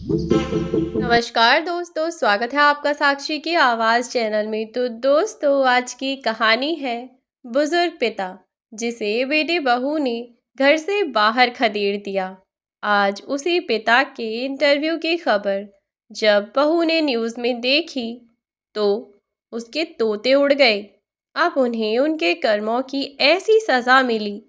नमस्कार दोस्तों, स्वागत है आपका साक्षी की आवाज़ चैनल में। तो दोस्तों, आज की कहानी है बुजुर्ग पिता जिसे बेटे बहू ने घर से बाहर खदेड़ दिया। आज उसी पिता के इंटरव्यू की खबर जब बहू ने न्यूज़ में देखी तो उसके तोते उड़ गए। अब उन्हें उनके कर्मों की ऐसी सज़ा मिली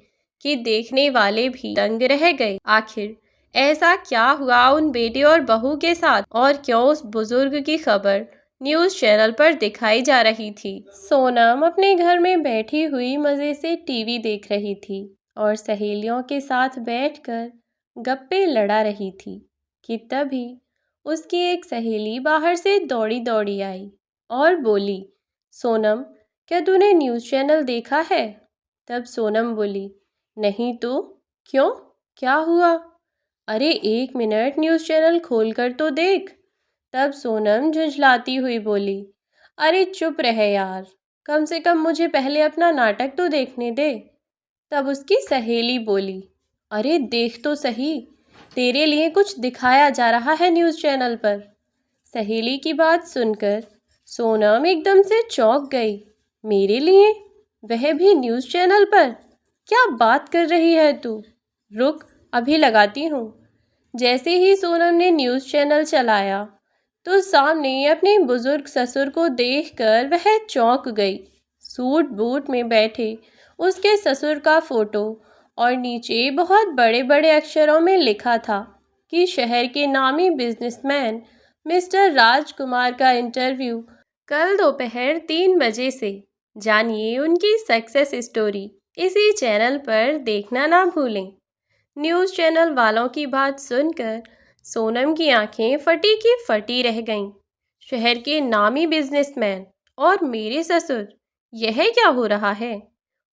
कि देखने वाले भी दंग रह गए। आखिर ऐसा क्या हुआ उन बेटे और बहू के साथ, और क्यों उस बुजुर्ग की खबर न्यूज़ चैनल पर दिखाई जा रही थी। सोनम अपने घर में बैठी हुई मज़े से टीवी देख रही थी और सहेलियों के साथ बैठकर गप्पे लड़ा रही थी कि तभी उसकी एक सहेली बाहर से दौड़ी दौड़ी आई और बोली, सोनम, क्या तूने न्यूज़ चैनल देखा है? तब सोनम बोली, नहीं तो। क्यों, क्या हुआ? अरे एक मिनट, न्यूज़ चैनल खोल कर तो देख। तब सोनम झुंझलाती हुई बोली, अरे चुप रहे यार, कम से कम मुझे पहले अपना नाटक तो देखने दे। तब उसकी सहेली बोली, अरे देख तो सही, तेरे लिए कुछ दिखाया जा रहा है न्यूज़ चैनल पर। सहेली की बात सुनकर सोनम एकदम से चौंक गई। मेरे लिए? वह भी न्यूज़ चैनल पर? क्या बात कर रही है तू? रुक, अभी लगाती हूँ। जैसे ही सोनम ने न्यूज़ चैनल चलाया तो सामने अपने बुजुर्ग ससुर को देखकर वह चौंक गई। सूट बूट में बैठे उसके ससुर का फोटो और नीचे बहुत बड़े बड़े अक्षरों में लिखा था कि शहर के नामी बिजनेसमैन मिस्टर राजकुमार का इंटरव्यू कल दोपहर 3 बजे से। जानिए उनकी सक्सेस स्टोरी इसी चैनल पर देखना ना भूलें। न्यूज़ चैनल वालों की बात सुनकर सोनम की आंखें फटी की फटी रह गईं। शहर के नामी बिजनेसमैन और मेरे ससुर, यह क्या हो रहा है?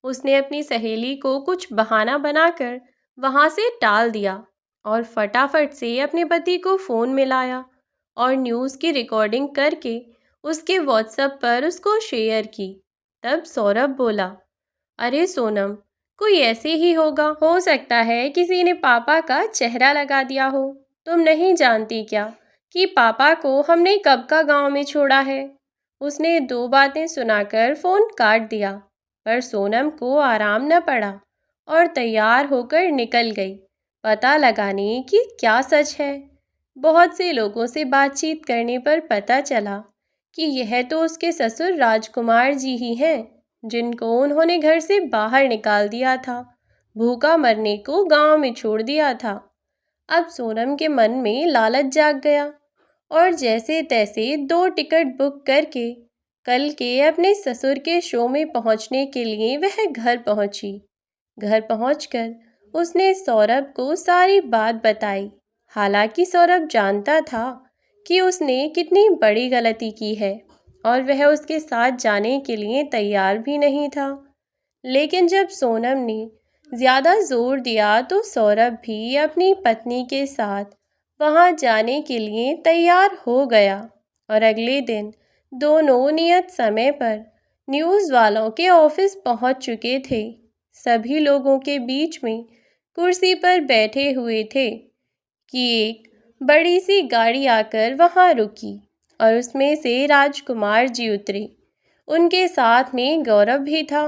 उसने अपनी सहेली को कुछ बहाना बनाकर वहां से टाल दिया और फटाफट से अपने पति को फ़ोन मिलाया और न्यूज़ की रिकॉर्डिंग करके उसके व्हाट्सएप पर उसको शेयर की। तब सौरभ बोला, अरे सोनम, कोई ऐसे ही होगा, हो सकता है किसी ने पापा का चेहरा लगा दिया हो। तुम नहीं जानती क्या कि पापा को हमने कब का गांव में छोड़ा है? उसने दो बातें सुनाकर फ़ोन काट दिया, पर सोनम को आराम न पड़ा और तैयार होकर निकल गई पता लगाने कि क्या सच है। बहुत से लोगों से बातचीत करने पर पता चला कि यह तो उसके ससुर राजकुमार जी ही हैं, जिनको उन्होंने घर से बाहर निकाल दिया था, भूखा मरने को गांव में छोड़ दिया था। अब सोनम के मन में लालच जाग गया और जैसे तैसे 2 टिकट बुक करके कल के अपने ससुर के शो में पहुंचने के लिए वह घर पहुंची। घर पहुंचकर उसने सौरभ को सारी बात बताई। हालांकि सौरभ जानता था कि उसने कितनी बड़ी गलती की है और वह उसके साथ जाने के लिए तैयार भी नहीं था। लेकिन जब सोनम ने ज़्यादा जोर दिया तो सौरभ भी अपनी पत्नी के साथ वहां जाने के लिए तैयार हो गया और अगले दिन दोनों नियत समय पर न्यूज़ वालों के ऑफिस पहुंच चुके थे। सभी लोगों के बीच में कुर्सी पर बैठे हुए थे कि एक बड़ी सी गाड़ी आकर वहां रुकी और उसमें से राजकुमार जी उतरे। उनके साथ में गौरव भी था।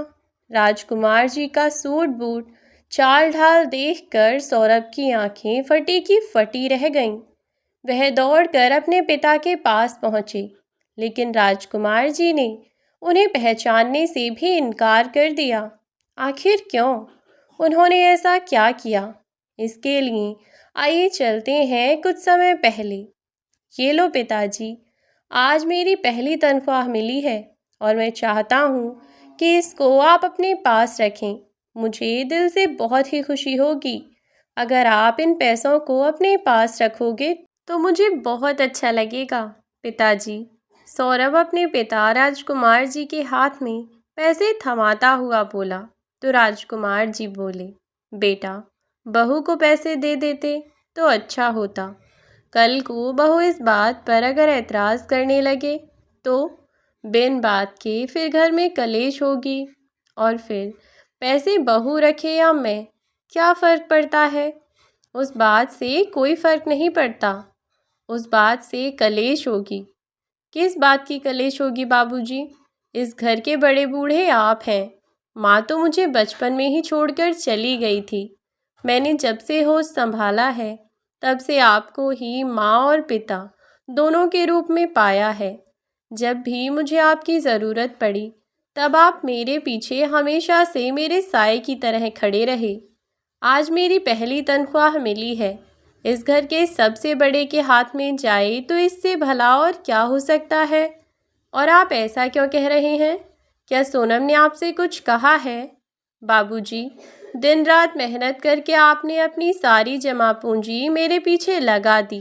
राजकुमार जी का सूट बूट चाल ढाल देखकर सौरभ की आंखें फटी की फटी रह गईं। वह दौड़कर अपने पिता के पास पहुंचे, लेकिन राजकुमार जी ने उन्हें पहचानने से भी इनकार कर दिया। आखिर क्यों? उन्होंने ऐसा क्या किया? इसके लिए आइए चलते हैं कुछ समय पहले। ये लो पिताजी, आज मेरी पहली तनख्वाह मिली है और मैं चाहता हूँ कि इसको आप अपने पास रखें। मुझे दिल से बहुत ही खुशी होगी अगर आप इन पैसों को अपने पास रखोगे तो मुझे बहुत अच्छा लगेगा। पिताजी, सौरभ अपने पिता राजकुमार जी के हाथ में पैसे थमाता हुआ बोला। तो राजकुमार जी बोले, बेटा, बहू को पैसे दे देते तो अच्छा होता। कल को बहू इस बात पर अगर एतराज़ करने लगे तो बिन बात के फिर घर में कलेश होगी, और फिर पैसे बहू रखे या मैं, क्या फ़र्क पड़ता है? उस बात से कोई फ़र्क नहीं पड़ता। उस बात से कलेश होगी। किस बात की कलेश होगी बाबूजी? इस घर के बड़े बूढ़े आप हैं। माँ तो मुझे बचपन में ही छोड़कर चली गई थी। मैंने जब से होश संभाला है तब से आपको ही माँ और पिता दोनों के रूप में पाया है। जब भी मुझे आपकी ज़रूरत पड़ी तब आप मेरे पीछे हमेशा से मेरे साए की तरह खड़े रहे। आज मेरी पहली तनख्वाह मिली है, इस घर के सबसे बड़े के हाथ में जाए तो इससे भला और क्या हो सकता है? और आप ऐसा क्यों कह रहे हैं? क्या सोनम ने आपसे कुछ कहा है? बाबूजी, दिन रात मेहनत करके आपने अपनी सारी जमा पूंजी मेरे पीछे लगा दी,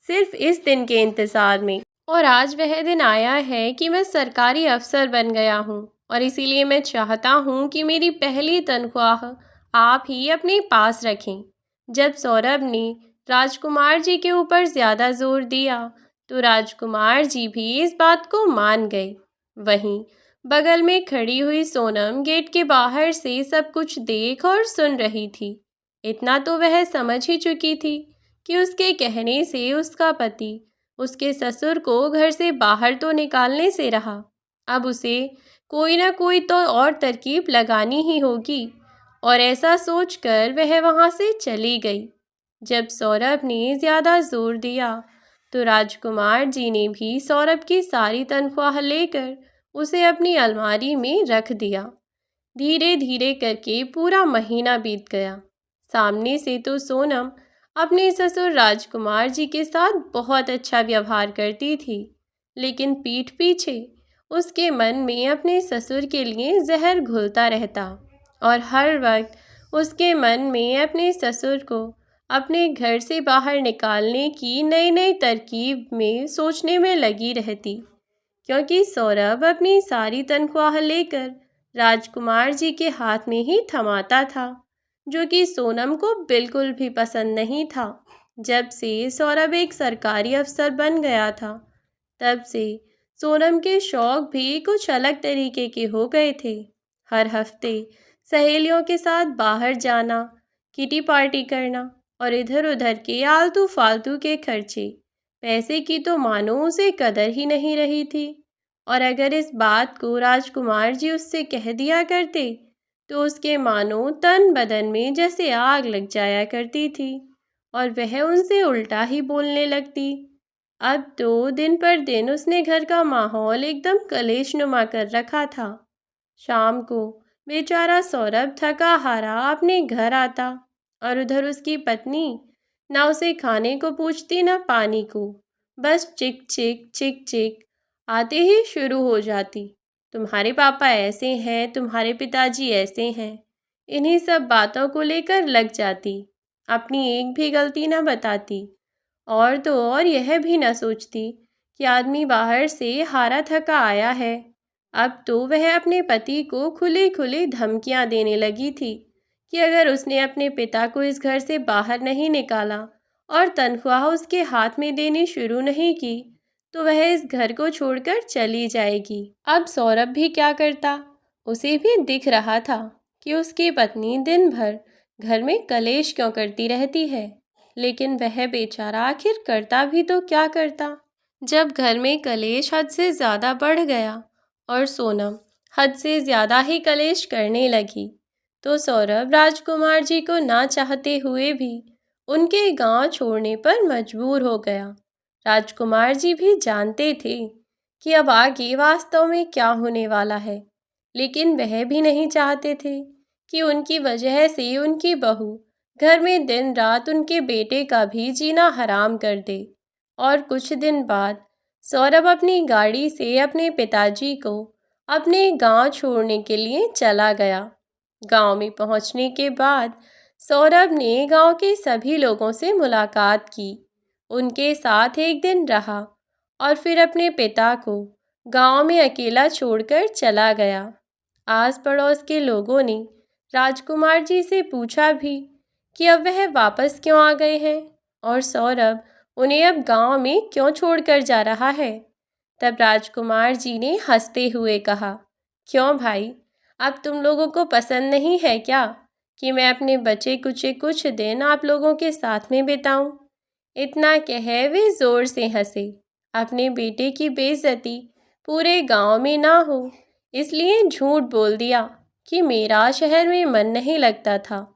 सिर्फ इस दिन के इंतज़ार में। और आज वह दिन आया है कि मैं सरकारी अफसर बन गया हूँ और इसीलिए मैं चाहता हूँ कि मेरी पहली तनख्वाह आप ही अपने पास रखें। जब सौरभ ने राजकुमार जी के ऊपर ज़्यादा जोर दिया तो राजकुमार जी भी इस बात को मान गए। वहीं बगल में खड़ी हुई सोनम गेट के बाहर से सब कुछ देख और सुन रही थी। इतना तो वह समझ ही चुकी थी कि उसके कहने से उसका पति उसके ससुर को घर से बाहर तो निकालने से रहा, अब उसे कोई ना कोई तो और तरकीब लगानी ही होगी। और ऐसा सोचकर वह वहाँ से चली गई। जब सौरभ ने ज़्यादा जोर दिया तो राजकुमार जी ने भी सौरभ की सारी तनख्वाह लेकर उसे अपनी अलमारी में रख दिया। धीरे धीरे करके पूरा महीना बीत गया। सामने से तो सोनम अपने ससुर राजकुमार जी के साथ बहुत अच्छा व्यवहार करती थी, लेकिन पीठ पीछे उसके मन में अपने ससुर के लिए जहर घुलता रहता और हर वक्त उसके मन में अपने ससुर को अपने घर से बाहर निकालने की नई नई तरकीब में सोचने में लगी रहती, क्योंकि सौरभ अपनी सारी तनख्वाह लेकर राजकुमार जी के हाथ में ही थमाता था, जो कि सोनम को बिल्कुल भी पसंद नहीं था। जब से सौरभ एक सरकारी अफसर बन गया था तब से सोनम के शौक भी कुछ अलग तरीके के हो गए थे। हर हफ्ते सहेलियों के साथ बाहर जाना, किटी पार्टी करना और इधर उधर के आलतू फालतू के खर्चे। पैसे की तो मानो उसे कदर ही नहीं रही थी। और अगर इस बात को राजकुमार जी उससे कह दिया करते तो उसके मानो तन बदन में जैसे आग लग जाया करती थी और वह उनसे उल्टा ही बोलने लगती। अब तो दिन पर दिन उसने घर का माहौल एकदम कलेशनुमा कर रखा था। शाम को बेचारा सौरभ थका हारा अपने घर आता और उधर उसकी पत्नी ना उसे खाने को पूछती ना पानी को, बस चिक चिक चिक चिक आते ही शुरू हो जाती। तुम्हारे पापा ऐसे हैं, तुम्हारे पिताजी ऐसे हैं, इन्हीं सब बातों को लेकर लग जाती, अपनी एक भी गलती ना बताती। और तो और यह भी ना सोचती कि आदमी बाहर से हारा थका आया है। अब तो वह अपने पति को खुली खुली धमकियां देने लगी थी कि अगर उसने अपने पिता को इस घर से बाहर नहीं निकाला और तनख्वाह उसके हाथ में देनी शुरू नहीं की तो वह इस घर को छोड़कर चली जाएगी। अब सौरभ भी क्या करता? उसे भी दिख रहा था कि उसकी पत्नी दिन भर घर में कलेश क्यों करती रहती है, लेकिन वह बेचारा आखिर करता भी तो क्या करता। जब घर में कलेश हद से ज़्यादा बढ़ गया और सोनम हद से ज़्यादा ही कलेश करने लगी तो सौरभ राजकुमार जी को ना चाहते हुए भी उनके गांव छोड़ने पर मजबूर हो गया। राजकुमार जी भी जानते थे कि अब आगे वास्तव में क्या होने वाला है, लेकिन वह भी नहीं चाहते थे कि उनकी वजह से उनकी बहू घर में दिन रात उनके बेटे का भी जीना हराम कर दे। और कुछ दिन बाद सौरभ अपनी गाड़ी से अपने पिताजी को अपने गांव छोड़ने के लिए चला गया। गांव में पहुंचने के बाद सौरभ ने गांव के सभी लोगों से मुलाकात की, उनके साथ एक दिन रहा और फिर अपने पिता को गांव में अकेला छोड़कर चला गया। आस पड़ोस के लोगों ने राजकुमार जी से पूछा भी कि अब वह वापस क्यों आ गए हैं और सौरभ उन्हें अब गांव में क्यों छोड़कर जा रहा है। तब राजकुमार जी ने हंसते हुए कहा, क्यों भाई, अब तुम लोगों को पसंद नहीं है क्या कि मैं अपने बचे कुछ दिन आप लोगों के साथ में बिताऊं? इतना कह वे जोर से हंसे। अपने बेटे की बेइज्जती पूरे गांव में ना हो इसलिए झूठ बोल दिया कि मेरा शहर में मन नहीं लगता था।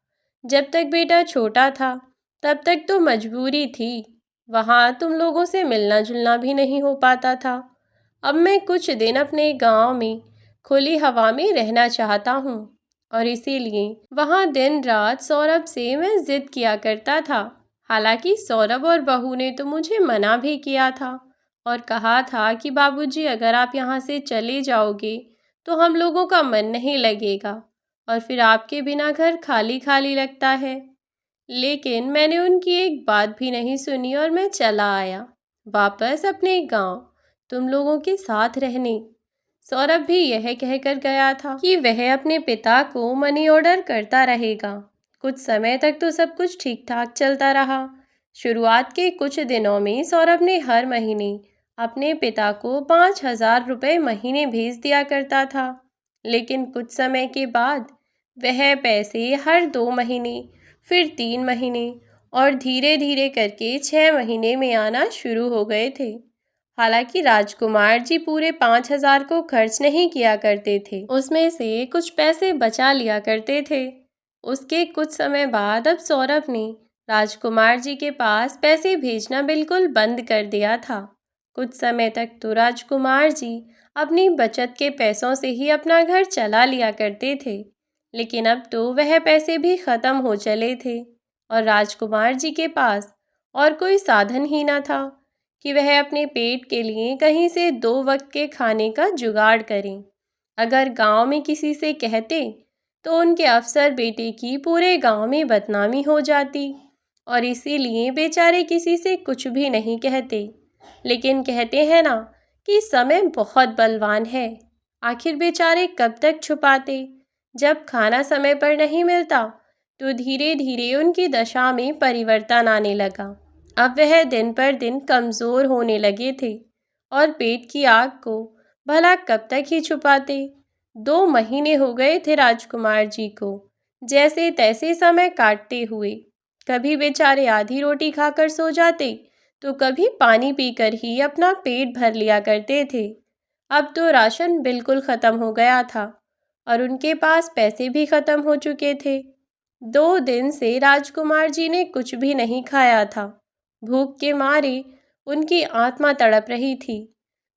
जब तक बेटा छोटा था तब तक तो मजबूरी थी, वहाँ तुम लोगों से मिलना जुलना भी नहीं हो पाता था। अब मैं कुछ दिन अपने गांव में खुली हवा में रहना चाहता हूँ और इसीलिए वहाँ दिन रात सौरभ से मैं जिद किया करता था। हालांकि सौरभ और बहू ने तो मुझे मना भी किया था और कहा था कि बाबूजी अगर आप यहाँ से चले जाओगे तो हम लोगों का मन नहीं लगेगा और फिर आपके बिना घर खाली खाली लगता है। लेकिन मैंने उनकी एक बात भी नहीं सुनी और मैं चला आया वापस अपने गांव तुम लोगों के साथ रहने। सौरभ भी यह कहकर गया था कि वह अपने पिता को मनी ऑर्डर करता रहेगा। कुछ समय तक तो सब कुछ ठीक ठाक चलता रहा। शुरुआत के कुछ दिनों में सौरभ ने हर महीने अपने पिता को 5,000 रुपये महीने भेज दिया करता था। लेकिन कुछ समय के बाद वह पैसे हर 2 महीने, फिर 3 महीने और धीरे धीरे करके 6 महीने में आना शुरू हो गए थे। हालांकि राजकुमार जी पूरे 5,000 को खर्च नहीं किया करते थे, उसमें से कुछ पैसे बचा लिया करते थे। उसके कुछ समय बाद अब सौरभ ने राजकुमार जी के पास पैसे भेजना बिल्कुल बंद कर दिया था। कुछ समय तक तो राजकुमार जी अपनी बचत के पैसों से ही अपना घर चला लिया करते थे, लेकिन अब तो वह पैसे भी ख़त्म हो चले थे और राजकुमार जी के पास और कोई साधन ही न था कि वह अपने पेट के लिए कहीं से 2 वक्त के खाने का जुगाड़ करें। अगर गांव में किसी से कहते तो उनके अफसर बेटे की पूरे गांव में बदनामी हो जाती और इसीलिए बेचारे किसी से कुछ भी नहीं कहते। लेकिन कहते हैं ना कि समय बहुत बलवान है, आखिर बेचारे कब तक छुपाते। जब खाना समय पर नहीं मिलता तो धीरे धीरे उनकी दशा में परिवर्तन आने लगा। अब वह दिन पर दिन कमज़ोर होने लगे थे और पेट की आग को भला कब तक ही छुपाते। 2 महीने हो गए थे राजकुमार जी को जैसे तैसे समय काटते हुए। कभी बेचारे आधी रोटी खाकर सो जाते तो कभी पानी पीकर ही अपना पेट भर लिया करते थे। अब तो राशन बिल्कुल ख़त्म हो गया था और उनके पास पैसे भी ख़त्म हो चुके थे। 2 दिन से राजकुमार जी ने कुछ भी नहीं खाया था। भूख के मारे उनकी आत्मा तड़प रही थी,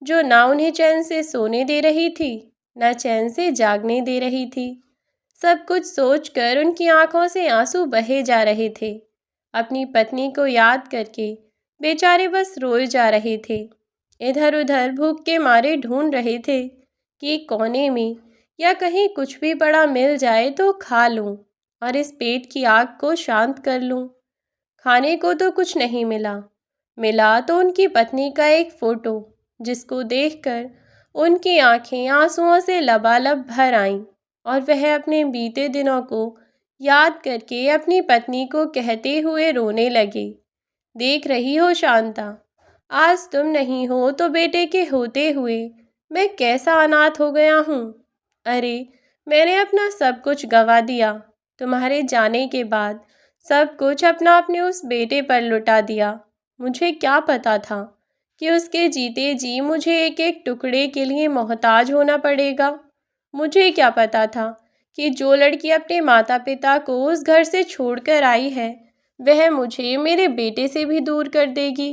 जो ना उन्हें चैन से सोने दे रही थी न चैन से जागने दे रही थी। सब कुछ सोचकर उनकी आंखों से आंसू बहे जा रहे थे। अपनी पत्नी को याद करके बेचारे बस रोए जा रहे थे। इधर उधर भूख के मारे ढूंढ रहे थे कि कोने में या कहीं कुछ भी बड़ा मिल जाए तो खा लूं और इस पेट की आग को शांत कर लूं। खाने को तो कुछ नहीं मिला। मिला तो उनकी पत्नी का एक फ़ोटो, जिसको देखकर उनकी आंखें आंसुओं से लबालब भर आईं और वह अपने बीते दिनों को याद करके अपनी पत्नी को कहते हुए रोने लगे। देख रही हो शांता, आज तुम नहीं हो तो बेटे के होते हुए मैं कैसा अनाथ हो गया हूँ। अरे, मैंने अपना सब कुछ गंवा दिया। तुम्हारे जाने के बाद सब कुछ अपना अपने उस बेटे पर लुटा दिया। मुझे क्या पता था कि उसके जीते जी मुझे एक एक टुकड़े के लिए मोहताज होना पड़ेगा। मुझे क्या पता था कि जो लड़की अपने माता पिता को उस घर से छोड़कर आई है वह मुझे मेरे बेटे से भी दूर कर देगी।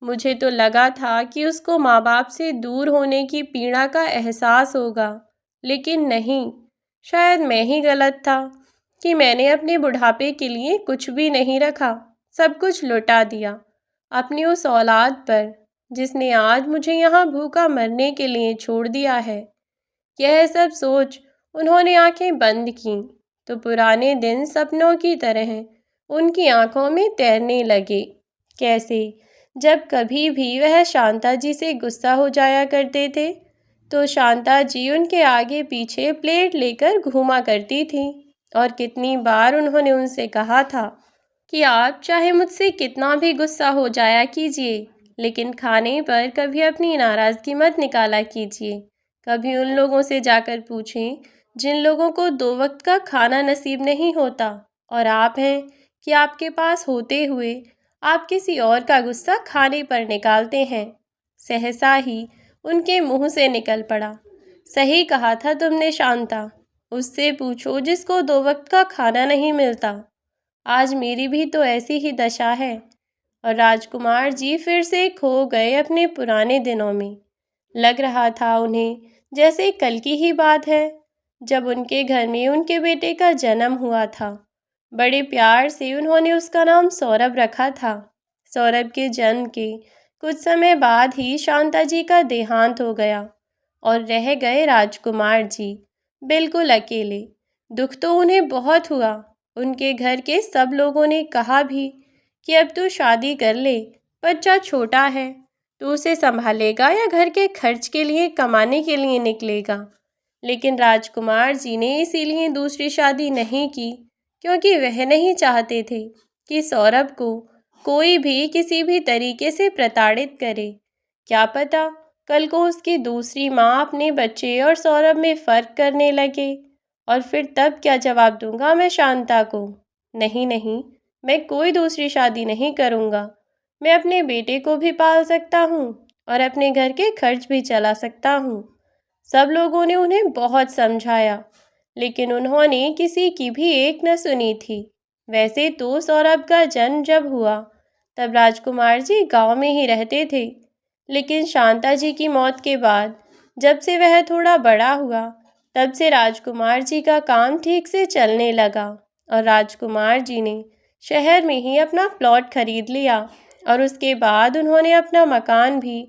मुझे तो लगा था कि उसको माँ बाप से दूर होने की पीड़ा का एहसास होगा, लेकिन नहीं। शायद मैं ही गलत था कि मैंने अपने बुढ़ापे के लिए कुछ भी नहीं रखा, सब कुछ लुटा दिया अपनी उस औलाद पर जिसने आज मुझे यहाँ भूखा मरने के लिए छोड़ दिया है। यह सब सोच उन्होंने आंखें बंद की तो पुराने दिन सपनों की तरह उनकी आंखों में तैरने लगे। कैसे जब कभी भी वह शांता जी से गुस्सा हो जाया करते थे तो शांता जी उनके आगे पीछे प्लेट लेकर घूमा करती थी और कितनी बार उन्होंने उनसे कहा था कि आप चाहे मुझसे कितना भी गुस्सा हो जाया कीजिए, लेकिन खाने पर कभी अपनी नाराज़गी मत निकाला कीजिए। कभी उन लोगों से जाकर पूछें जिन लोगों को 2 वक्त का खाना नसीब नहीं होता और आप हैं कि आपके पास होते हुए आप किसी और का गुस्सा खाने पर निकालते हैं। सहसा ही उनके मुंह से निकल पड़ा, सही कहा था तुमने शांता। उससे पूछो जिसको 2 वक्त का खाना नहीं मिलता। आज मेरी भी तो ऐसी ही दशा है। और राजकुमार जी फिर से खो गए अपने पुराने दिनों में। लग रहा था उन्हें जैसे कल की ही बात है, जब उनके घर में उनके बेटे का जन्म हुआ था। बड़े प्यार से उन्होंने उसका नाम सौरभ रखा था। सौरभ के जन्म के कुछ समय बाद ही शांता जी का देहांत हो गया और रह गए राजकुमार जी बिल्कुल अकेले। दुख तो उन्हें बहुत हुआ। उनके घर के सब लोगों ने कहा भी कि अब तू शादी कर ले, बच्चा छोटा है, तू उसे संभालेगा या घर के खर्च के लिए कमाने के लिए निकलेगा। लेकिन राजकुमार जी ने इसीलिए दूसरी शादी नहीं की, क्योंकि वह नहीं चाहते थे कि सौरभ को कोई भी किसी भी तरीके से प्रताड़ित करे। क्या पता कल को उसकी दूसरी माँ अपने बच्चे और सौरभ में फ़र्क करने लगे, और फिर तब क्या जवाब दूंगा मैं शांता को। नहीं नहीं, मैं कोई दूसरी शादी नहीं करूँगा। मैं अपने बेटे को भी पाल सकता हूँ और अपने घर के खर्च भी चला सकता हूँ। सब लोगों ने उन्हें बहुत समझाया, लेकिन उन्होंने किसी की भी एक न सुनी थी। वैसे तो सौरभ का जन्म जब हुआ तब राजकुमार जी गांव में ही रहते थे, लेकिन शांता जी की मौत के बाद जब से वह थोड़ा बड़ा हुआ तब से राजकुमार जी का काम ठीक से चलने लगा और राजकुमार जी ने शहर में ही अपना प्लॉट खरीद लिया और उसके बाद उन्होंने अपना मकान भी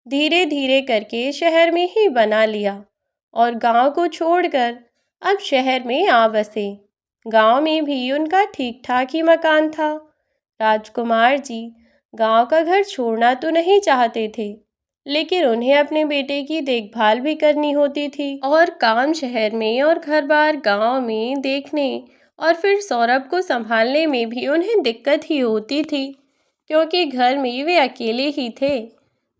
धीरे धीरे करके शहर में ही बना लिया और गांव को छोड़कर अब शहर में आ बसे। गांव में भी उनका ठीक ठाक ही मकान था। राजकुमार जी गांव का घर छोड़ना तो नहीं चाहते थे, लेकिन उन्हें अपने बेटे की देखभाल भी करनी होती थी और काम शहर में और घर बार गांव में देखने और फिर सौरभ को संभालने में भी उन्हें दिक्कत ही होती थी, क्योंकि घर में वे अकेले ही थे।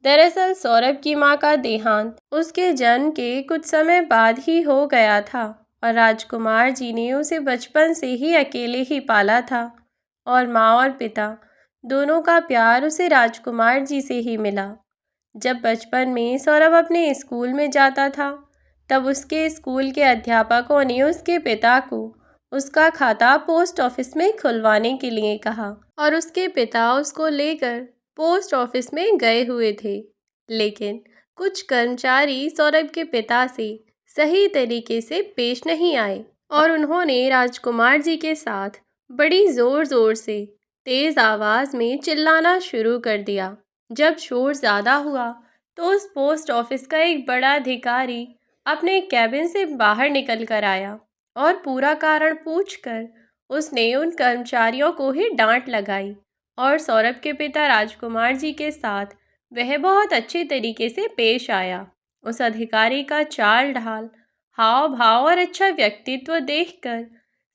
दरअसल सौरभ की मां का देहांत उसके जन्म के कुछ समय बाद ही हो गया था और राजकुमार जी ने उसे बचपन से ही अकेले ही पाला था और माँ और पिता दोनों का प्यार उसे राजकुमार जी से ही मिला। जब बचपन में सौरभ अपने स्कूल में जाता था तब उसके स्कूल के अध्यापकों ने उसके पिता को उसका खाता पोस्ट ऑफिस में खुलवाने के लिए कहा और उसके पिता उसको लेकर पोस्ट ऑफिस में गए हुए थे। लेकिन कुछ कर्मचारी सौरभ के पिता से सही तरीके से पेश नहीं आए और उन्होंने राजकुमार जी के साथ बड़ी ज़ोर ज़ोर से तेज़ आवाज़ में चिल्लाना शुरू कर दिया। जब शोर ज़्यादा हुआ तो उस पोस्ट ऑफिस का एक बड़ा अधिकारी अपने कैबिन से बाहर निकल कर आया और पूरा कारण पूछकर उसने उन कर्मचारियों को ही डांट लगाई और सौरभ के पिता राजकुमार जी के साथ वह बहुत अच्छे तरीके से पेश आया। उस अधिकारी का चाल ढाल, हाव भाव और अच्छा व्यक्तित्व देखकर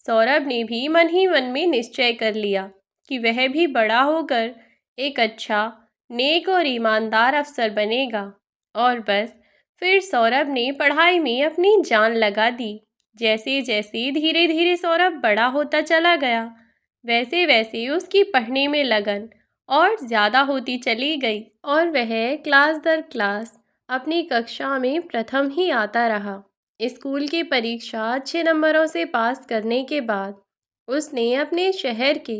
सौरभ ने भी मन ही मन में निश्चय कर लिया कि वह भी बड़ा होकर एक अच्छा, नेक और ईमानदार अफसर बनेगा। और बस फिर सौरभ ने पढ़ाई में अपनी जान लगा दी। जैसे जैसे धीरे धीरे सौरभ बड़ा होता चला गया, वैसे वैसे उसकी पढ़ने में लगन और ज़्यादा होती चली गई और वह क्लास दर क्लास अपनी कक्षा में प्रथम ही आता रहा। स्कूल की परीक्षा अच्छे नंबरों से पास करने के बाद उसने अपने शहर के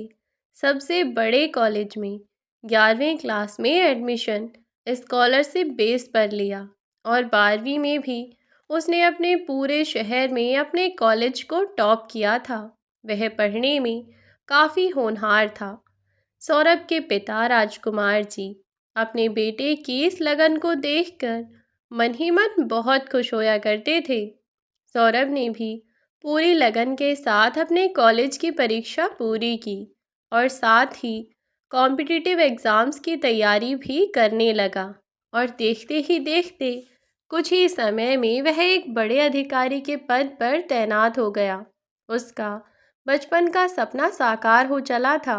सबसे बड़े कॉलेज में 11वीं क्लास में एडमिशन स्कॉलरशिप बेस पर लिया और 12वीं में भी उसने अपने पूरे शहर में अपने कॉलेज को टॉप किया था। वह पढ़ने में काफ़ी होनहार था। सौरभ के पिता राजकुमार जी अपने बेटे की इस लगन को देखकर मन ही मन बहुत खुश होया करते थे। सौरभ ने भी पूरी लगन के साथ अपने कॉलेज की परीक्षा पूरी की और साथ ही कॉम्पिटिटिव एग्ज़ाम्स की तैयारी भी करने लगा और देखते ही देखते कुछ ही समय में वह एक बड़े अधिकारी के पद पर तैनात हो गया। उसका बचपन का सपना साकार हो चला था।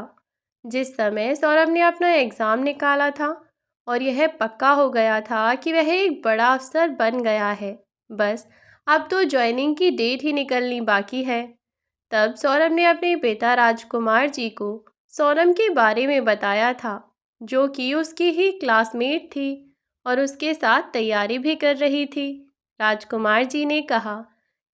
जिस समय सौरभ ने अपना एग्ज़ाम निकाला था और यह पक्का हो गया था कि वह एक बड़ा अफसर बन गया है, बस अब तो ज्वाइनिंग की डेट ही निकलनी बाकी है, तब सौरभ ने अपने पिता राजकुमार जी को सोनम के बारे में बताया था, जो कि उसकी ही क्लासमेट थी और उसके साथ तैयारी भी कर रही थी। राजकुमार जी ने कहा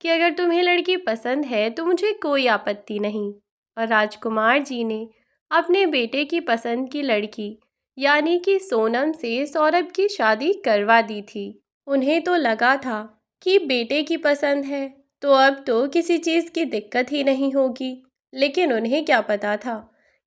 कि अगर तुम्हें लड़की पसंद है तो मुझे कोई आपत्ति नहीं। और राजकुमार जी ने अपने बेटे की पसंद की लड़की यानी कि सोनम से सौरभ की शादी करवा दी थी। उन्हें तो लगा था कि बेटे की पसंद है तो अब तो किसी चीज़ की दिक्कत ही नहीं होगी, लेकिन उन्हें क्या पता था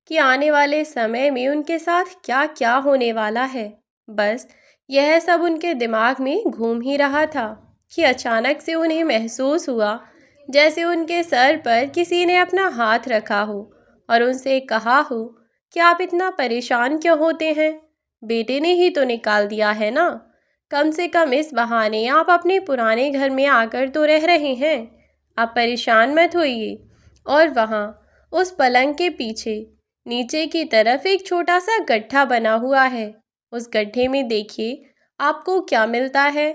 कि आने वाले समय में उनके साथ क्या क्या होने वाला है। बस यह सब उनके दिमाग में घूम ही रहा था कि अचानक से उन्हें महसूस हुआ जैसे उनके सर पर किसी ने अपना हाथ रखा हो और उनसे कहा हो कि आप इतना परेशान क्यों होते हैं, बेटे ने ही तो निकाल दिया है ना। कम से कम इस बहाने आप अपने पुराने घर में आकर तो रह रहे हैं। आप परेशान मत होइए। और वहाँ उस पलंग के पीछे नीचे की तरफ एक छोटा सा गड्ढा बना हुआ है। उस गड्ढे में देखिए आपको क्या मिलता है।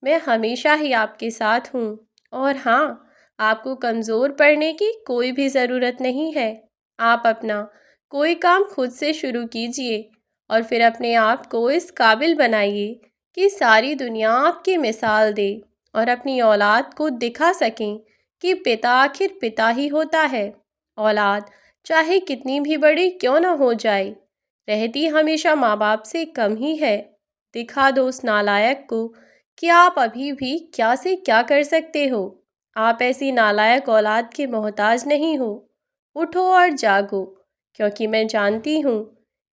मैं हमेशा ही आपके साथ हूँ। और हाँ, आपको कमज़ोर पड़ने की कोई भी ज़रूरत नहीं है। आप अपना कोई काम खुद से शुरू कीजिए और फिर अपने आप को इस काबिल बनाइए कि सारी दुनिया आपकी मिसाल दे और अपनी औलाद को दिखा सकें कि पिता आखिर पिता ही होता है। औलाद चाहे कितनी भी बड़ी क्यों ना हो जाए, रहती हमेशा माँ बाप से कम ही है। दिखा दो उस नालायक को कि आप अभी भी क्या से क्या कर सकते हो। आप ऐसी नालायक औलाद के मोहताज नहीं हो। उठो और जागो, क्योंकि मैं जानती हूँ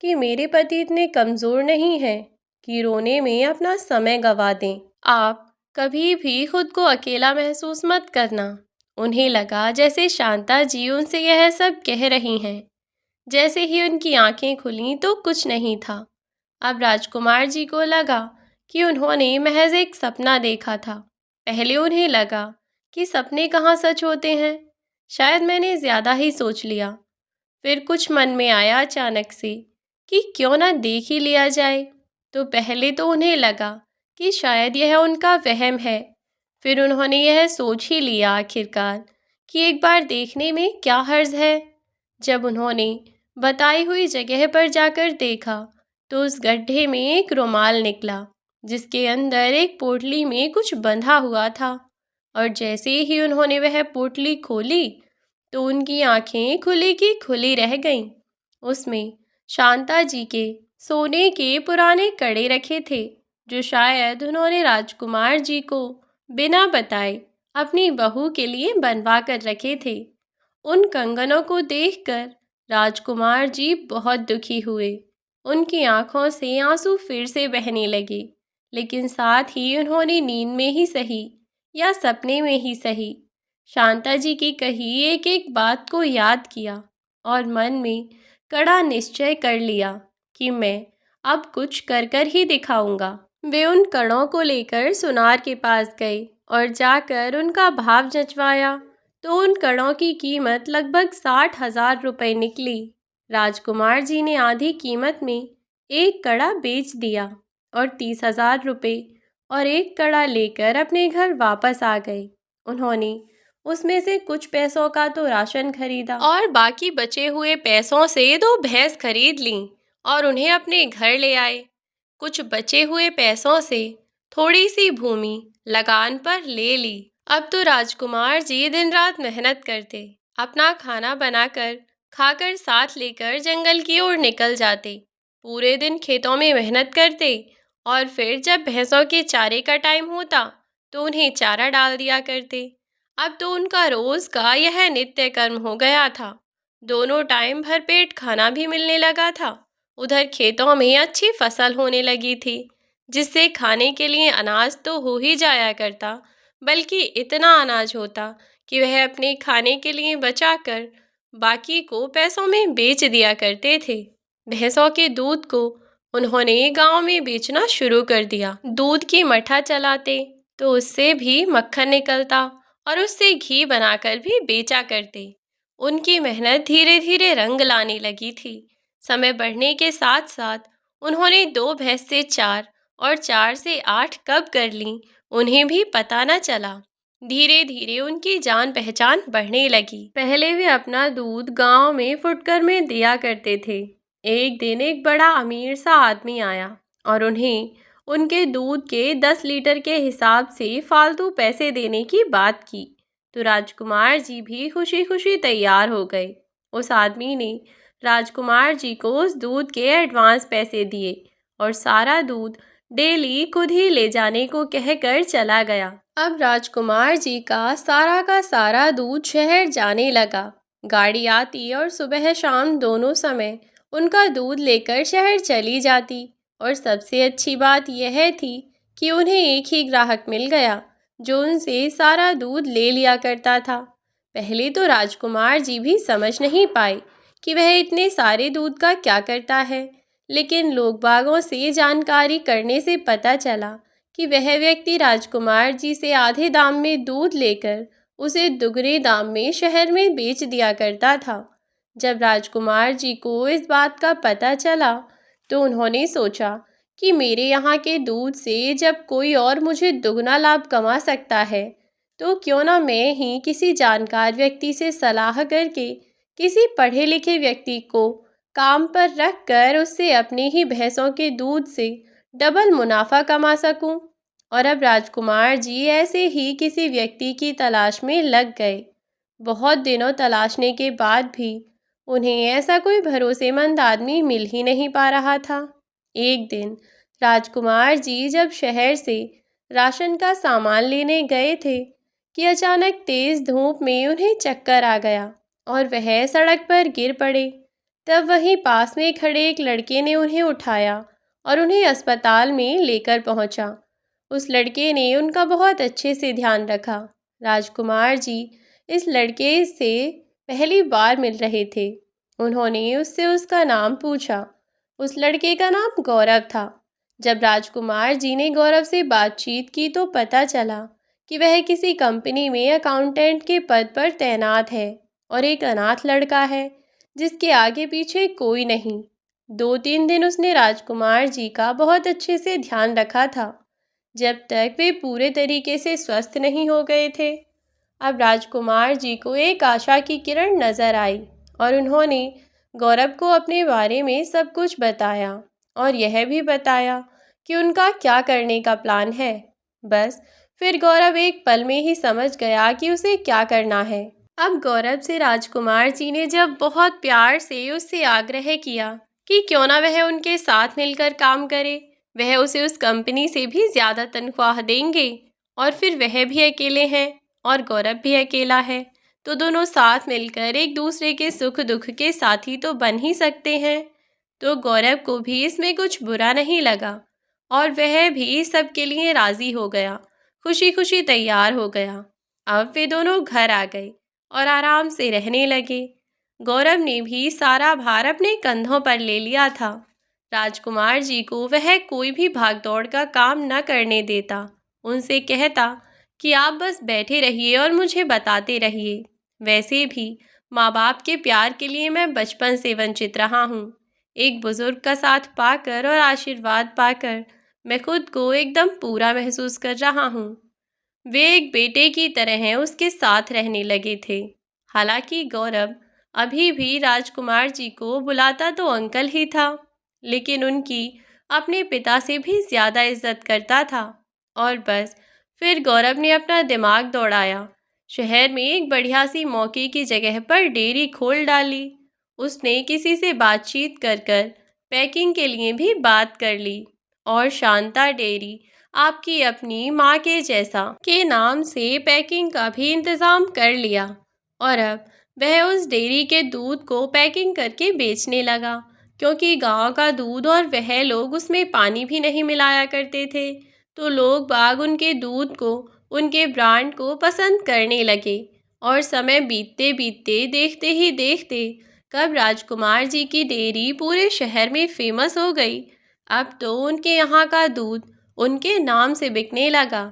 कि मेरे पति इतने कमज़ोर नहीं हैं कि रोने में अपना समय गंवा दें। आप कभी भी खुद को अकेला महसूस मत करना। उन्हें लगा जैसे शांता जी उनसे यह सब कह रही हैं। जैसे ही उनकी आंखें खुलीं तो कुछ नहीं था। अब राजकुमार जी को लगा कि उन्होंने महज एक सपना देखा था। पहले उन्हें लगा कि सपने कहाँ सच होते हैं, शायद मैंने ज़्यादा ही सोच लिया। फिर कुछ मन में आया अचानक से कि क्यों ना देख ही लिया जाए। तो पहले तो उन्हें लगा कि शायद यह उनका वहम है। फिर उन्होंने यह सोच ही लिया आखिरकार कि एक बार देखने में क्या हर्ज है। जब उन्होंने बताई हुई जगह पर जाकर देखा तो उस गड्ढे में एक रुमाल निकला जिसके अंदर एक पोटली में कुछ बंधा हुआ था। और जैसे ही उन्होंने वह पोटली खोली तो उनकी आंखें खुली की खुली रह गईं। उसमें शांता जी के सोने के पुराने कड़े रखे थे, जो शायद उन्होंने राजकुमार जी को बिना बताए अपनी बहू के लिए बनवा कर रखे थे। उन कंगनों को देखकर राजकुमार जी बहुत दुखी हुए। उनकी आंखों से आंसू फिर से बहने लगे, लेकिन साथ ही उन्होंने नींद में ही सही या सपने में ही सही शांता जी की कही एक एक बात को याद किया और मन में कड़ा निश्चय कर लिया कि मैं अब कुछ कर कर ही दिखाऊंगा। वे उन कड़ों को लेकर सुनार के पास गए और जाकर उनका भाव जंचवाया तो उन कड़ों की कीमत लगभग 60,000 रुपये निकली। राजकुमार जी ने आधी कीमत में एक कड़ा बेच दिया और 30,000 रुपये और एक कड़ा लेकर अपने घर वापस आ गए। उन्होंने उसमें से कुछ पैसों का तो राशन खरीदा और बाकी बचे हुए पैसों से 2 भैंस खरीद लीं और उन्हें अपने घर ले आए। कुछ बचे हुए पैसों से थोड़ी सी भूमि लगान पर ले ली। अब तो राजकुमार जी दिन रात मेहनत करते, अपना खाना बनाकर खाकर साथ लेकर जंगल की ओर निकल जाते, पूरे दिन खेतों में मेहनत करते और फिर जब भैंसों के चारे का टाइम होता तो उन्हें चारा डाल दिया करते। अब तो उनका रोज का यह नित्य कर्म हो गया था। दोनों टाइम भरपेट खाना भी मिलने लगा था। उधर खेतों में अच्छी फसल होने लगी थी, जिससे खाने के लिए अनाज तो हो ही जाया करता, बल्कि इतना अनाज होता कि वह अपने खाने के लिए बचाकर बाकी को पैसों में बेच दिया करते थे। भैंसों के दूध को उन्होंने गांव में बेचना शुरू कर दिया। दूध की मठा चलाते तो उससे भी मक्खन निकलता और उससे घी बनाकर भी बेचा करते। उनकी मेहनत धीरे धीरे रंग लाने लगी थी। समय बढ़ने के साथ साथ उन्होंने 2 भैंस से 4 और 4 से 8 कब कर लीं, उन्हें भी पता न चला। धीरे धीरे उनकी जान पहचान बढ़ने लगी। पहले वे अपना दूध गांव में फुटकर में दिया करते थे। एक दिन एक बड़ा अमीर सा आदमी आया और उन्हें उनके दूध के 10 लीटर के हिसाब से फालतू पैसे देने की बात की। तो राजकुमार जी भी खुशी खुशी तैयार हो गए। उस आदमी ने राजकुमार जी को उस दूध के एडवांस पैसे दिए और सारा दूध डेली खुद ही ले जाने को कहकर चला गया। अब राजकुमार जी का सारा दूध शहर जाने लगा। गाड़ी आती और सुबह शाम दोनों समय उनका दूध लेकर शहर चली जाती। और सबसे अच्छी बात यह थी कि उन्हें एक ही ग्राहक मिल गया जो उनसे सारा दूध ले लिया करता था। पहले तो राजकुमार जी भी समझ नहीं पाए कि वह इतने सारे दूध का क्या करता है, लेकिन लोग बागों से जानकारी करने से पता चला कि वह व्यक्ति राजकुमार जी से आधे दाम में दूध लेकर उसे दुगने दाम में शहर में बेच दिया करता था। जब राजकुमार जी को इस बात का पता चला तो उन्होंने सोचा कि मेरे यहाँ के दूध से जब कोई और मुझे दुगना लाभ कमा सकता है, तो क्यों ना मैं ही किसी जानकार व्यक्ति से सलाह करके किसी पढ़े लिखे व्यक्ति को काम पर रख कर उससे अपनी ही भैंसों के दूध से डबल मुनाफा कमा सकूं। और अब राजकुमार जी ऐसे ही किसी व्यक्ति की तलाश में लग गए। बहुत दिनों तलाशने के बाद भी उन्हें ऐसा कोई भरोसेमंद आदमी मिल ही नहीं पा रहा था। एक दिन राजकुमार जी जब शहर से राशन का सामान लेने गए थे कि अचानक तेज धूप में उन्हें चक्कर आ गया और वह सड़क पर गिर पड़े। तब वहीं पास में खड़े एक लड़के ने उन्हें उठाया और उन्हें अस्पताल में लेकर पहुंचा। उस लड़के ने उनका बहुत अच्छे से ध्यान रखा। राजकुमार जी इस लड़के से पहली बार मिल रहे थे। उन्होंने उससे उसका नाम पूछा। उस लड़के का नाम गौरव था। जब राजकुमार जी ने गौरव से बातचीत की तो पता चला कि वह किसी कंपनी में अकाउंटेंट के पद पर तैनात है और एक अनाथ लड़का है जिसके आगे पीछे कोई नहीं। 2-3 दिन उसने राजकुमार जी का बहुत अच्छे से ध्यान रखा था, जब तक वे पूरे तरीके से स्वस्थ नहीं हो गए थे। अब राजकुमार जी को एक आशा की किरण नजर आई और उन्होंने गौरव को अपने बारे में सब कुछ बताया और यह भी बताया कि उनका क्या करने का प्लान है। बस फिर गौरव एक पल में ही समझ गया कि उसे क्या करना है। अब गौरव से राजकुमार जी ने जब बहुत प्यार से उससे आग्रह किया कि क्यों ना वह उनके साथ मिलकर काम करे, वह उसे उस कंपनी से भी ज़्यादा तनख्वाह देंगे और फिर वह भी अकेले हैं और गौरव भी अकेला है, तो दोनों साथ मिलकर एक दूसरे के सुख दुख के साथी तो बन ही सकते हैं। तो गौरव को भी इसमें कुछ बुरा नहीं लगा और वह भी सबके लिए राज़ी हो गया, खुशी खुशी तैयार हो गया। अब वे दोनों घर आ गए और आराम से रहने लगे। गौरव ने भी सारा भार अपने कंधों पर ले लिया था। राजकुमार जी को वह कोई भी भागदौड़ का काम न करने देता। उनसे कहता कि आप बस बैठे रहिए और मुझे बताते रहिए। वैसे भी माँ बाप के प्यार के लिए मैं बचपन से वंचित रहा हूँ। एक बुजुर्ग का साथ पाकर और आशीर्वाद पाकर मैं खुद को एकदम पूरा महसूस कर रहा हूँ। वे एक बेटे की तरह उसके साथ रहने लगे थे। हालांकि गौरव अभी भी राजकुमार जी को बुलाता तो अंकल ही था, लेकिन उनकी अपने पिता से भी ज़्यादा इज्जत करता था। और बस फिर गौरव ने अपना दिमाग दौड़ाया। शहर में एक बढ़िया सी मौके की जगह पर डेयरी खोल डाली। उसने किसी से बातचीत कर कर पैकिंग के लिए भी बात कर ली और शांता डेयरी आपकी अपनी माँ के जैसा के नाम से पैकिंग का भी इंतज़ाम कर लिया। और अब वह उस डेयरी के दूध को पैकिंग करके बेचने लगा, क्योंकि गांव का दूध और वह लोग उसमें पानी भी नहीं मिलाया करते थे, तो लोग बाग उनके दूध को, उनके ब्रांड को पसंद करने लगे। और समय बीतते बीतते देखते ही देखते कब राजकुमार जी की डेयरी पूरे शहर में फेमस हो गई। अब तो उनके यहाँ का दूध उनके नाम से बिकने लगा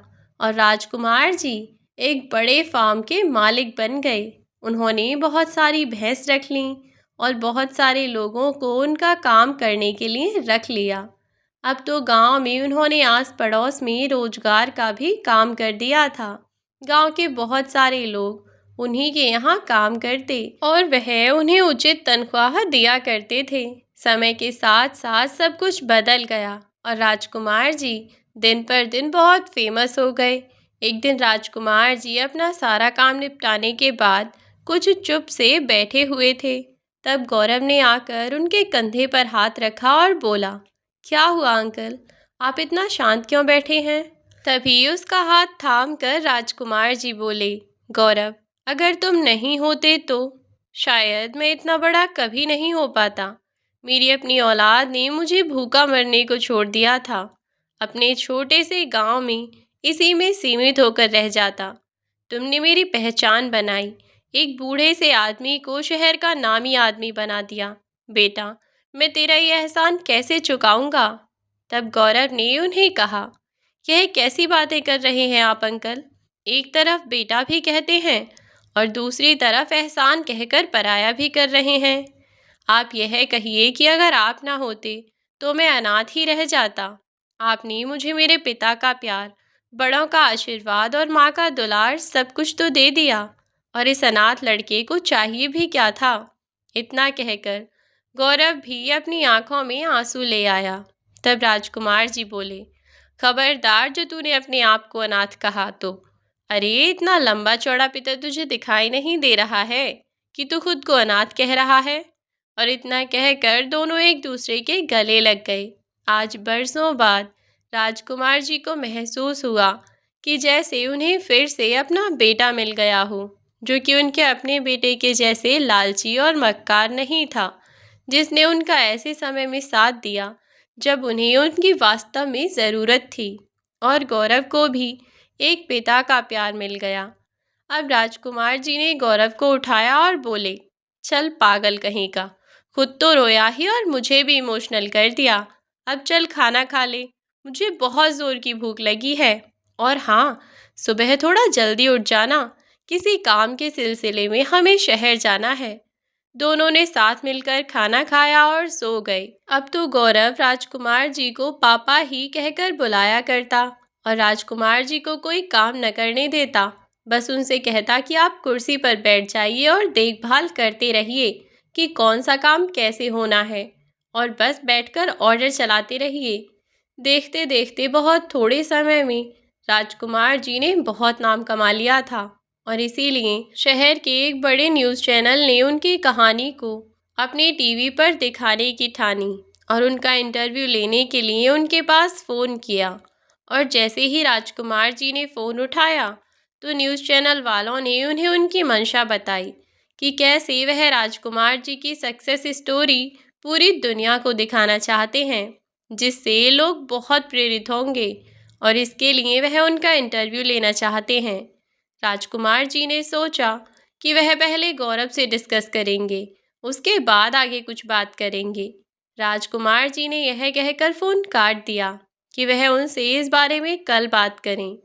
और राजकुमार जी एक बड़े फार्म के मालिक बन गए। उन्होंने बहुत सारी भैंस रख लीं और बहुत सारे लोगों को उनका काम करने के लिए रख लिया। अब तो गांव में उन्होंने आस पड़ोस में रोजगार का भी काम कर दिया था। गांव के बहुत सारे लोग उन्हीं के यहाँ काम करते और वह उन्हें उचित तनख्वाह दिया करते थे। समय के साथ साथ सब कुछ बदल गया और राजकुमार जी दिन पर दिन बहुत फेमस हो गए। एक दिन राजकुमार जी अपना सारा काम निपटाने के बाद कुछ चुप से बैठे हुए थे। तब गौरव ने आकर उनके कंधे पर हाथ रखा और बोला, क्या हुआ अंकल, आप इतना शांत क्यों बैठे हैं? तभी उसका हाथ थाम कर राजकुमार जी बोले, गौरव, अगर तुम नहीं होते तो शायद मैं इतना बड़ा कभी नहीं हो पाता। मेरी अपनी औलाद ने मुझे भूखा मरने को छोड़ दिया था। अपने छोटे से गांव में इसी में सीमित होकर रह जाता। तुमने मेरी पहचान बनाई, एक बूढ़े से आदमी को शहर का नामी आदमी बना दिया। बेटा, मैं तेरा ये एहसान कैसे चुकाऊंगा? तब गौरव ने उन्हें कहा, यह कैसी बातें कर रहे हैं आप अंकल? एक तरफ बेटा भी कहते हैं और दूसरी तरफ एहसान कहकर पराया भी कर रहे हैं। आप यह कहिए कि अगर आप ना होते तो मैं अनाथ ही रह जाता। आपने मुझे मेरे पिता का प्यार, बड़ों का आशीर्वाद और माँ का दुलार सब कुछ तो दे दिया, और इस अनाथ लड़के को चाहिए भी क्या था? इतना कहकर गौरव भी अपनी आंखों में आंसू ले आया। तब राजकुमार जी बोले, खबरदार जो तूने अपने आप को अनाथ कहा तो। अरे, इतना लंबा चौड़ा पिता तुझे दिखाई नहीं दे रहा है कि तू खुद को अनाथ कह रहा है? और इतना कहकर दोनों एक दूसरे के गले लग गए। आज बरसों बाद राजकुमार जी को महसूस हुआ कि जैसे उन्हें फिर से अपना बेटा मिल गया हो, जो कि उनके अपने बेटे के जैसे लालची और मक्कार नहीं था, जिसने उनका ऐसे समय में साथ दिया जब उन्हें उनकी वास्तव में ज़रूरत थी। और गौरव को भी एक पिता का प्यार मिल गया। अब राजकुमार जी ने गौरव को उठाया और बोले, चल पागल कहीं का, खुद तो रोया ही और मुझे भी इमोशनल कर दिया। अब चल खाना खा ले, मुझे बहुत ज़ोर की भूख लगी है। और हाँ, सुबह थोड़ा जल्दी उठ जाना, किसी काम के सिलसिले में हमें शहर जाना है। दोनों ने साथ मिलकर खाना खाया और सो गए। अब तो गौरव राजकुमार जी को पापा ही कहकर बुलाया करता और राजकुमार जी को कोई काम न करने देता। बस उनसे कहता कि आप कुर्सी पर बैठ जाइए और देखभाल करते रहिए कि कौन सा काम कैसे होना है, और बस बैठकर ऑर्डर चलाते रहिए। देखते देखते बहुत थोड़े समय में राजकुमार जी ने बहुत नाम कमा लिया था और इसीलिए शहर के एक बड़े न्यूज़ चैनल ने उनकी कहानी को अपने टीवी पर दिखाने की ठानी और उनका इंटरव्यू लेने के लिए उनके पास फ़ोन किया। और जैसे ही राजकुमार जी ने फ़ोन उठाया तो न्यूज़ चैनल वालों ने उन्हें उनकी मंशा बताई कि कैसे वह राजकुमार जी की सक्सेस स्टोरी पूरी दुनिया को दिखाना चाहते हैं, जिससे लोग बहुत प्रेरित होंगे, और इसके लिए वह उनका इंटरव्यू लेना चाहते हैं। राजकुमार जी ने सोचा कि वह पहले गौरव से डिस्कस करेंगे, उसके बाद आगे कुछ बात करेंगे। राजकुमार जी ने यह कहकर फ़ोन काट दिया कि वह उनसे इस बारे में कल बात करें।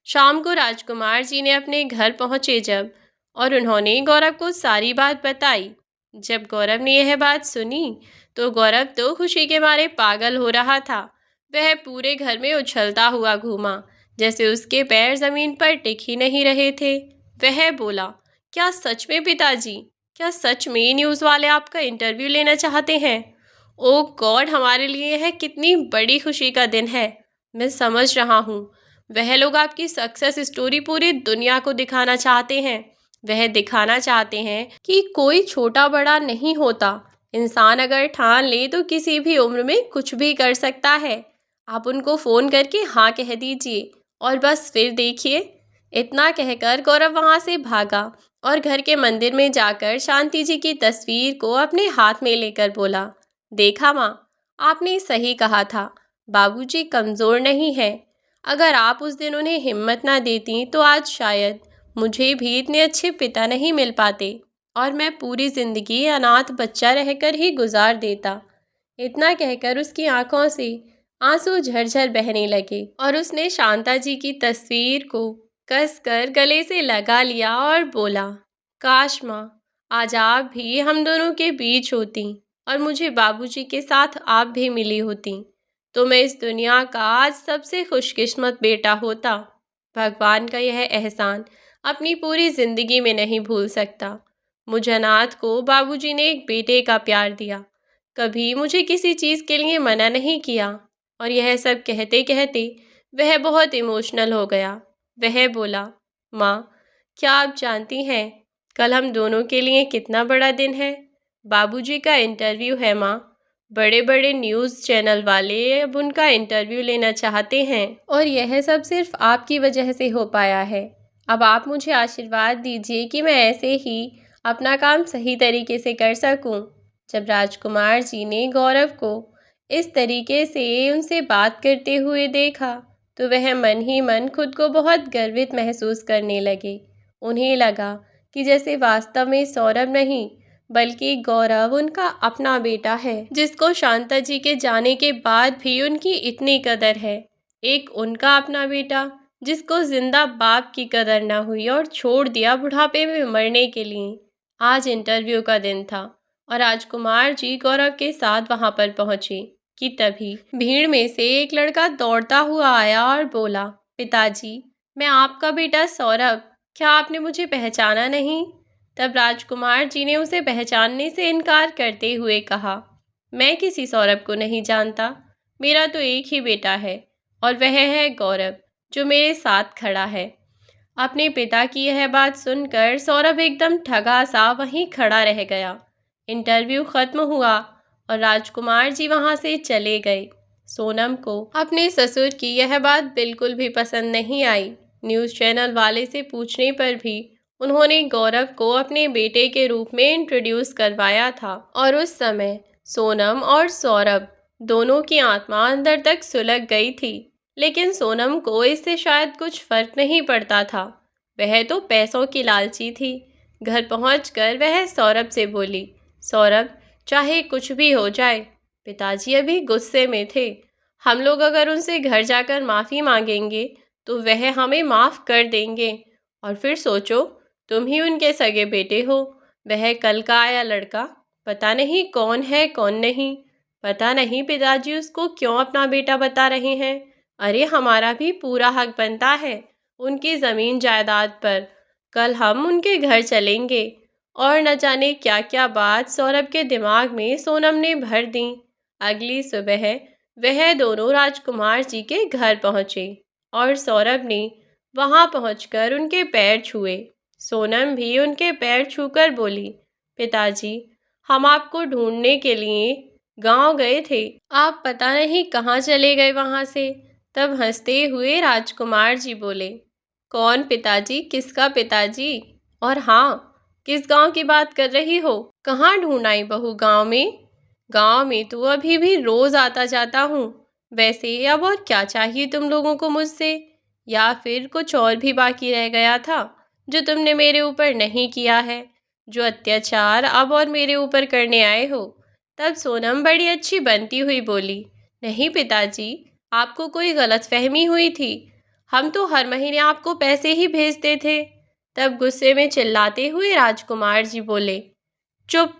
शाम को राजकुमार जी ने अपने घर पहुंचे जब, और उन्होंने गौरव को सारी बात बताई। जब गौरव ने यह बात सुनी तो गौरव तो खुशी के मारे पागल हो रहा था। वह पूरे घर में उछलता हुआ घूमा, जैसे उसके पैर जमीन पर टिक ही नहीं रहे थे। वह बोला, क्या सच में पिताजी, क्या सच में न्यूज़ वाले आपका इंटरव्यू लेना चाहते हैं? ओ गॉड, हमारे लिए यह कितनी बड़ी खुशी का दिन है। मैं समझ रहा हूँ, वह लोग आपकी सक्सेस स्टोरी पूरी दुनिया को दिखाना चाहते हैं। वह दिखाना चाहते हैं कि कोई छोटा बड़ा नहीं होता। इंसान अगर ठान ले तो किसी भी उम्र में कुछ भी कर सकता है। आप उनको फ़ोन करके हाँ कह दीजिए और बस फिर देखिए। इतना कहकर गौरव वहाँ से भागा और घर के मंदिर में जाकर शांति जी की तस्वीर को अपने हाथ में लेकर बोला, देखा माँ, आपने सही कहा था, बाबूजी कमज़ोर नहीं है। अगर आप उस दिन उन्हें हिम्मत ना देती तो आज शायद मुझे भी इतने अच्छे पिता नहीं मिल पाते और मैं पूरी ज़िंदगी अनाथ बच्चा रहकर ही गुजार देता। इतना कहकर उसकी आंखों से आंसू झरझर बहने लगे और उसने शांता जी की तस्वीर को कसकर गले से लगा लिया और बोला, काश माँ, आज आप भी हम दोनों के बीच होती और मुझे बाबूजी के साथ आप भी मिली होती, तो मैं इस दुनिया का आज सबसे खुशकिस्मत बेटा होता। भगवान का यह एहसान अपनी पूरी ज़िंदगी में नहीं भूल सकता। मुझ अनाथ को बाबूजी ने एक बेटे का प्यार दिया, कभी मुझे किसी चीज़ के लिए मना नहीं किया। और यह सब कहते कहते वह बहुत इमोशनल हो गया। वह बोला, माँ, क्या आप जानती हैं कल हम दोनों के लिए कितना बड़ा दिन है? बाबूजी का इंटरव्यू है माँ। बड़े बड़े न्यूज़ चैनल वाले अब उनका इंटरव्यू लेना चाहते हैं और यह सब सिर्फ आपकी वजह से हो पाया है। अब आप मुझे आशीर्वाद दीजिए कि मैं ऐसे ही अपना काम सही तरीके से कर सकूं। जब राजकुमार जी ने गौरव को इस तरीके से उनसे बात करते हुए देखा तो वह मन ही मन खुद को बहुत गर्वित महसूस करने लगे। उन्हें लगा कि जैसे वास्तव में सौरभ नहीं बल्कि गौरव उनका अपना बेटा है, जिसको शांता जी के जाने के बाद भी उनकी इतनी कदर है। एक उनका अपना बेटा जिसको जिंदा बाप की कदर ना हुई और छोड़ दिया बुढ़ापे में मरने के लिए। आज इंटरव्यू का दिन था और राजकुमार जी गौरव के साथ वहां पर पहुंचे कि तभी भीड़ में से एक लड़का दौड़ता हुआ आया और बोला, पिताजी, मैं आपका बेटा सौरभ, क्या आपने मुझे पहचाना नहीं? तब राजकुमार जी ने उसे पहचानने से इनकार करते हुए कहा, मैं किसी सौरभ को नहीं जानता। मेरा तो एक ही बेटा है और वह है गौरव, जो मेरे साथ खड़ा है। अपने पिता की यह बात सुनकर सौरभ एकदम ठगा सा वहीं खड़ा रह गया। इंटरव्यू खत्म हुआ और राजकुमार जी वहां से चले गए। सोनम को अपने ससुर की यह बात बिल्कुल भी पसंद नहीं आई। न्यूज़ चैनल वाले से पूछने पर भी उन्होंने गौरव को अपने बेटे के रूप में इंट्रोड्यूस करवाया था और उस समय सोनम और सौरभ दोनों की आत्मा अंदर तक सुलग गई थी। लेकिन सोनम को इससे शायद कुछ फर्क नहीं पड़ता था। वह तो पैसों की लालची थी। घर पहुंचकर वह सौरभ से बोली, सौरभ, चाहे कुछ भी हो जाए, पिताजी अभी गुस्से में थे। हम लोग अगर उनसे घर जाकर माफ़ी मांगेंगे तो वह हमें माफ़ कर देंगे। और फिर सोचो, तुम ही उनके सगे बेटे हो। वह कल का आया लड़का पता नहीं कौन है कौन नहीं। पता नहीं पिताजी उसको क्यों अपना बेटा बता रहे हैं। अरे, हमारा भी पूरा हक बनता है उनकी ज़मीन जायदाद पर। कल हम उनके घर चलेंगे। और न जाने क्या क्या बात सौरभ के दिमाग में सोनम ने भर दी। अगली सुबह वह दोनों राजकुमार जी के घर पहुँचे और सौरभ ने वहां पहुंचकर उनके पैर छुए। सोनम भी उनके पैर छूकर बोली, पिताजी, हम आपको ढूंढने के लिए गांव गए थे, आप पता नहीं कहाँ चले गए वहां से। तब हंसते हुए राजकुमार जी बोले, कौन पिताजी, किसका पिताजी? और हाँ, किस गांव की बात कर रही हो? कहाँ ढूंढ आई बहू गांव में? गांव में तो अभी भी रोज आता जाता हूँ। वैसे अब और क्या चाहिए तुम लोगों को मुझसे? या फिर कुछ और भी बाकी रह गया था जो तुमने मेरे ऊपर नहीं किया है, जो अत्याचार अब और मेरे ऊपर करने आए हो? तब सोनम बड़ी अच्छी बनती हुई बोली, नहीं पिताजी, आपको कोई गलतफहमी हुई थी। हम तो हर महीने आपको पैसे ही भेजते थे। तब गुस्से में चिल्लाते हुए राजकुमार जी बोले, चुप,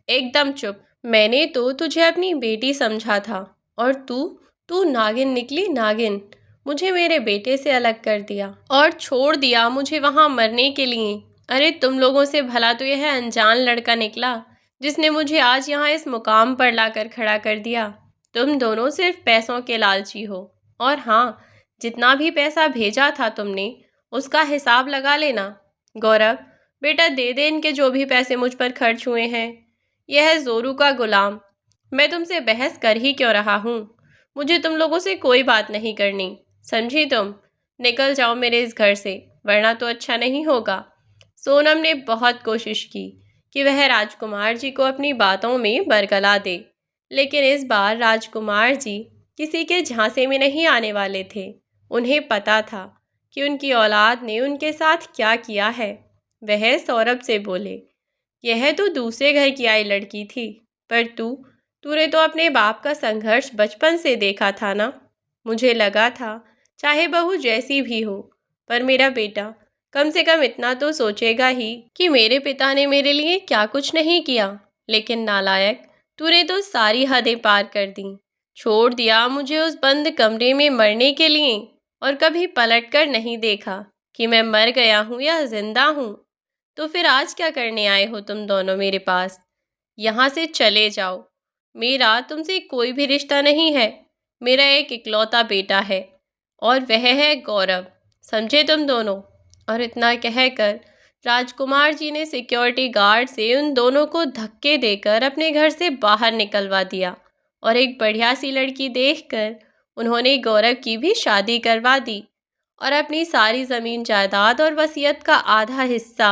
एकदम चुप। मैंने तो तुझे अपनी बेटी समझा था और तू तू नागिन निकली, नागिन। मुझे मेरे बेटे से अलग कर दिया और छोड़ दिया मुझे वहां मरने के लिए। अरे, तुम लोगों से भला तो यह अनजान लड़का निकला जिसने मुझे आज यहाँ इस मुकाम पर लाकर खड़ा कर दिया। तुम दोनों सिर्फ पैसों के लालची हो। और हाँ, जितना भी पैसा भेजा था तुमने उसका हिसाब लगा लेना। गौरव, बेटा, दे दे इनके जो भी पैसे मुझ पर खर्च हुए हैं। यह है जोरू का गुलाम। मैं तुमसे बहस कर ही क्यों रहा हूँ? मुझे तुम लोगों से कोई बात नहीं करनी, समझी तुम? निकल जाओ मेरे इस घर से, वरना तो अच्छा नहीं होगा। सोनम ने बहुत कोशिश की कि वह राजकुमार जी को अपनी बातों में बरगला दे, लेकिन इस बार राजकुमार जी किसी के झांसे में नहीं आने वाले थे। उन्हें पता था कि उनकी औलाद ने उनके साथ क्या किया है। वह सौरभ से बोले, यह तो दूसरे घर की आई लड़की थी, पर तूने तो अपने बाप का संघर्ष बचपन से देखा था ना। मुझे लगा था चाहे बहू जैसी भी हो, पर मेरा बेटा कम से कम इतना तो सोचेगा ही कि मेरे पिता ने मेरे लिए क्या कुछ नहीं किया। लेकिन नालायक, तूने तो सारी हदें पार कर दी। छोड़ दिया मुझे उस बंद कमरे में मरने के लिए और कभी पलटकर नहीं देखा कि मैं मर गया हूँ या जिंदा हूँ। तो फिर आज क्या करने आए हो तुम दोनों मेरे पास? यहाँ से चले जाओ। मेरा तुमसे कोई भी रिश्ता नहीं है। मेरा एक इकलौता बेटा है और वह है गौरव। समझे तुम दोनों? और इतना कहकर राजकुमार जी ने सिक्योरिटी गार्ड से उन दोनों को धक्के देकर अपने घर से बाहर निकलवा दिया और एक बढ़िया सी लड़की देखकर उन्होंने गौरव की भी शादी करवा दी और अपनी सारी ज़मीन जायदाद और वसीयत का आधा हिस्सा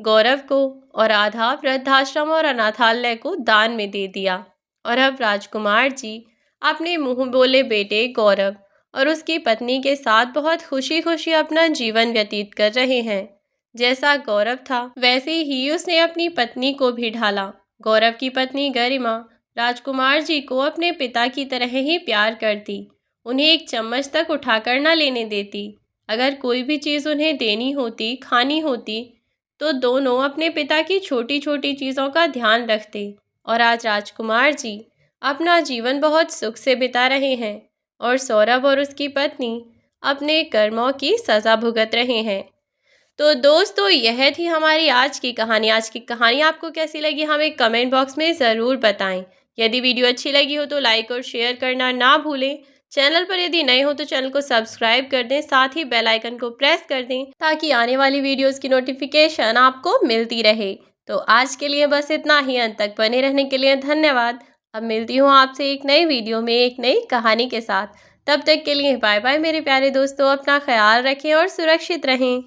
गौरव को और आधा वृद्धाश्रम और अनाथालय को दान में दे दिया। और अब राजकुमार जी अपने मुंह बोले बेटे गौरव और उसकी पत्नी के साथ बहुत खुशी खुशी अपना जीवन व्यतीत कर रहे हैं। जैसा गौरव था वैसे ही उसने अपनी पत्नी को भी ढाला। गौरव की पत्नी गरिमा राजकुमार जी को अपने पिता की तरह ही प्यार करती, उन्हें एक चम्मच तक उठाकर न लेने देती। अगर कोई भी चीज़ उन्हें देनी होती, खानी होती, तो दोनों अपने पिता की छोटी छोटी चीज़ों का ध्यान रखते। और आज राजकुमार जी अपना जीवन बहुत सुख से बिता रहे हैं और सौरभ और उसकी पत्नी अपने कर्मों की सज़ा भुगत रहे हैं। तो दोस्तों यह थी हमारी आज की कहानी। आज की कहानी आपको कैसी लगी हमें कमेंट बॉक्स में ज़रूर बताएं। यदि वीडियो अच्छी लगी हो तो लाइक और शेयर करना ना भूलें। चैनल पर यदि नए हो तो चैनल को सब्सक्राइब कर दें, साथ ही बेल आइकन को प्रेस कर दें ताकि आने वाली वीडियोस की नोटिफिकेशन आपको मिलती रहे। तो आज के लिए बस इतना ही। अंत तक बने रहने के लिए धन्यवाद। अब मिलती हूँ आपसे एक नई वीडियो में एक नई कहानी के साथ। तब तक के लिए बाय बाय मेरे प्यारे दोस्तों। अपना ख्याल रखें और सुरक्षित रहें।